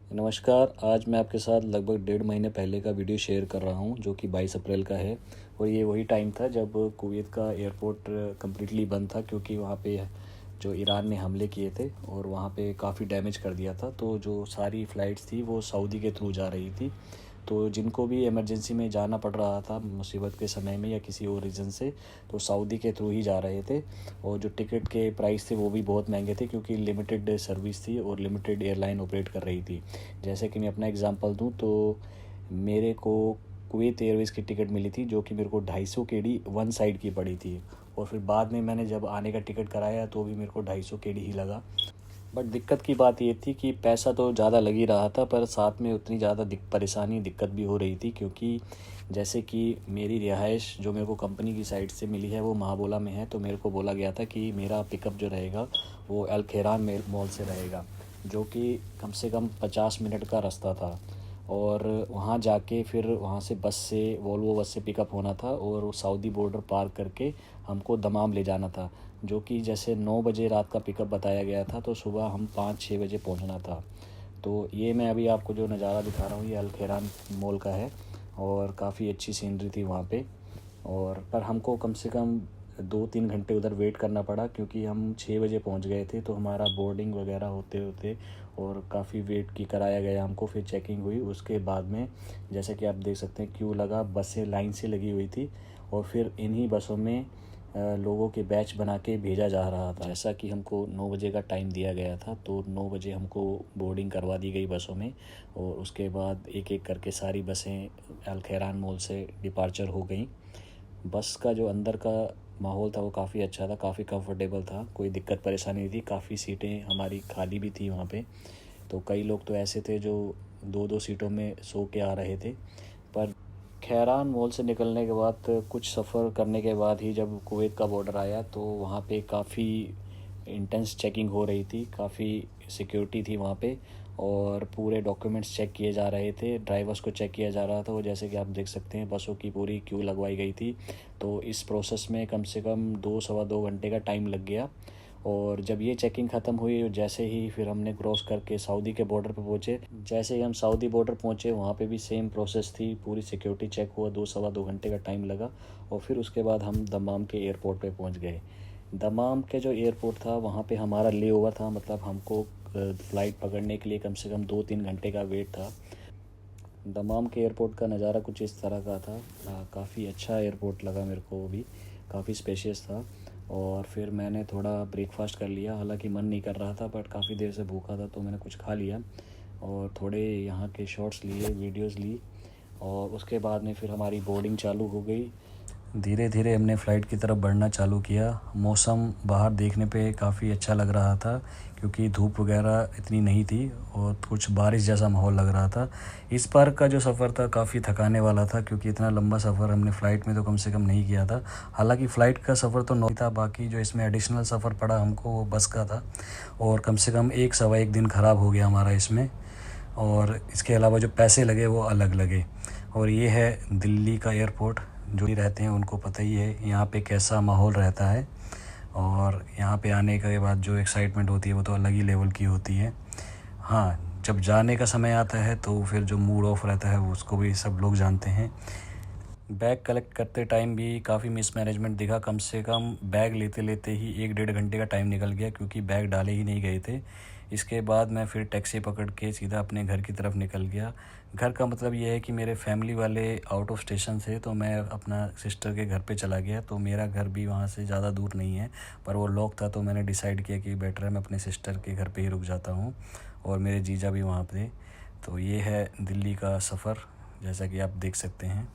नमस्कार। आज मैं आपके साथ लगभग 1.5 महीने पहले का वीडियो शेयर कर रहा हूं, जो कि 22 अप्रैल का है। और ये वही टाइम था जब कुवैत का एयरपोर्ट कम्प्लीटली बंद था, क्योंकि वहाँ पे जो ईरान ने हमले किए थे और वहाँ पे काफ़ी डैमेज कर दिया था। तो जो सारी फ़्लाइट्स थी वो सऊदी के थ्रू जा रही थी। तो जिनको भी इमरजेंसी में जाना पड़ रहा था मुसीबत के समय में या किसी और रीज़न से, तो सऊदी के थ्रू ही जा रहे थे। और जो टिकट के प्राइस थे वो भी बहुत महंगे थे, क्योंकि लिमिटेड सर्विस थी और लिमिटेड एयरलाइन ऑपरेट कर रही थी। जैसे कि मैं अपना एग्जांपल दूं तो मेरे को कुवैत एयरवेज़ की टिकट मिली थी, जो कि मेरे को 250 केडी वन साइड की पड़ी थी। और फिर बाद में मैंने जब आने का टिकट कराया तो भी मेरे को 250 केडी ही लगा। बट दिक्कत की बात ये थी कि पैसा तो ज़्यादा लग ही रहा था, पर साथ में उतनी ज़्यादा परेशानी दिक्कत भी हो रही थी, क्योंकि जैसे कि मेरी रिहाइश जो मेरे को कंपनी की साइड से मिली है वो महाबोला में है। तो मेरे को बोला गया था कि मेरा पिकअप जो रहेगा वो अल खेरान मॉल से रहेगा, जो कि कम से कम 50 मिनट का रास्ता था। और वहाँ जाके फिर वहाँ से बस से वोल्वो बस से पिकअप होना था और सऊदी बॉर्डर पार करके हमको दमाम ले जाना था, जो कि जैसे 9 बजे रात का पिकअप बताया गया था, तो सुबह हम 5-6 बजे पहुँचना था। तो ये मैं अभी आपको जो नज़ारा दिखा रहा हूँ ये अल खेरान मॉल का है और काफ़ी अच्छी सीनरी थी वहाँ पे। और पर हमको कम से कम 2-3 घंटे उधर वेट करना पड़ा, क्योंकि हम 6 बजे पहुँच गए थे। तो हमारा बोर्डिंग वगैरह होते होते और काफ़ी वेट की कराया गया हमको। फिर चेकिंग हुई, उसके बाद में जैसे कि आप देख सकते हैं क्यू लगा, बसें लाइन से लगी हुई थी। और फिर इन्हीं बसों में लोगों के बैच बना के भेजा जा रहा था। जैसा कि हमको 9 बजे का टाइम दिया गया था, तो 9 बजे हमको बोर्डिंग करवा दी गई बसों में। और उसके बाद एक एक करके सारी बसें अल खैरान मॉल से डिपार्चर हो गई। बस का जो अंदर का माहौल था वो काफ़ी अच्छा था, काफ़ी कंफर्टेबल था, कोई दिक्कत परेशानी नहीं थी। काफ़ी सीटें हमारी खाली भी थी वहाँ पे। तो कई लोग तो ऐसे थे जो 2-2 सीटों में सो के आ रहे थे। पर खैरान मॉल से निकलने के बाद कुछ सफ़र करने के बाद ही जब कुवैत का बॉर्डर आया, तो वहाँ पे काफ़ी इंटेंस चेकिंग हो रही थी, काफ़ी सिक्योरिटी थी वहाँ पे। और पूरे डॉक्यूमेंट्स चेक किए जा रहे थे, ड्राइवर्स को चेक किया जा रहा था। और जैसे कि आप देख सकते हैं बसों की पूरी क्यू लगवाई गई थी। तो इस प्रोसेस में कम से कम 2-2.25 घंटे का टाइम लग गया। और जब ये चेकिंग ख़त्म हुई, जैसे ही फिर हमने क्रॉस करके सऊदी के बॉर्डर पे पहुँचे। जैसे ही हम सऊदी बॉर्डर पहुँचे वहाँ पे भी सेम प्रोसेस थी, पूरी सिक्योरिटी चेक हुआ, 2-2.25 घंटे का टाइम लगा। और फिर उसके बाद हम दमाम के एयरपोर्ट पे पहुँच गए। दमाम के जो एयरपोर्ट था वहाँ पे हमारा ले ओवर था, मतलब हमको फ़्लाइट पकड़ने के लिए कम से कम 2-3 घंटे का वेट था। दमाम के एयरपोर्ट का नज़ारा कुछ इस तरह का था। काफ़ी अच्छा एयरपोर्ट लगा मेरे को, वो भी काफ़ी स्पेशियस था। और फिर मैंने थोड़ा ब्रेकफास्ट कर लिया, हालांकि मन नहीं कर रहा था, बट काफ़ी देर से भूखा था तो मैंने कुछ खा लिया। और थोड़े यहाँ के शॉट्स लिए, वीडियोस ली। और उसके बाद में फिर हमारी बोर्डिंग चालू हो गई। धीरे धीरे हमने फ़्लाइट की तरफ बढ़ना चालू किया। मौसम बाहर देखने पे काफ़ी अच्छा लग रहा था, क्योंकि धूप वगैरह इतनी नहीं थी और कुछ बारिश जैसा माहौल लग रहा था। इस बार का जो सफ़र था काफ़ी थकाने वाला था, क्योंकि इतना लंबा सफ़र हमने फ़्लाइट में तो कम से कम नहीं किया था। हालांकि फ़्लाइट का सफ़र तो नहीं था, बाकी जो इसमें एडिशनल सफ़र पड़ा हमको वो बस का था। और कम से कम 1-1.25 दिन ख़राब हो गया हमारा इसमें। और इसके अलावा जो पैसे लगे वो अलग लगे। और ये है दिल्ली का एयरपोर्ट, जो भी रहते हैं उनको पता ही है यहाँ पे कैसा माहौल रहता है। और यहाँ पे आने के बाद जो एक्साइटमेंट होती है वो तो अलग ही लेवल की होती है। हाँ, जब जाने का समय आता है तो फिर जो मूड ऑफ रहता है वो उसको भी सब लोग जानते हैं। बैग कलेक्ट करते टाइम भी काफ़ी मिसमैनेजमेंट दिखा। कम से कम बैग लेते लेते ही 1-1.5 घंटे का टाइम निकल गया, क्योंकि बैग डाले ही नहीं गए थे। इसके बाद मैं फिर टैक्सी पकड़ के सीधा अपने घर की तरफ निकल गया। घर का मतलब ये है कि मेरे फैमिली वाले आउट ऑफ स्टेशन थे, तो मैं अपना सिस्टर के घर पे चला गया। तो मेरा घर भी वहाँ से ज़्यादा दूर नहीं है, पर वो लॉक था, तो मैंने डिसाइड किया कि बेटर है मैं अपने सिस्टर के घर पे ही रुक जाता हूँ। और मेरे जीजा भी वहाँ पे। तो ये है दिल्ली का सफ़र, जैसा कि आप देख सकते हैं।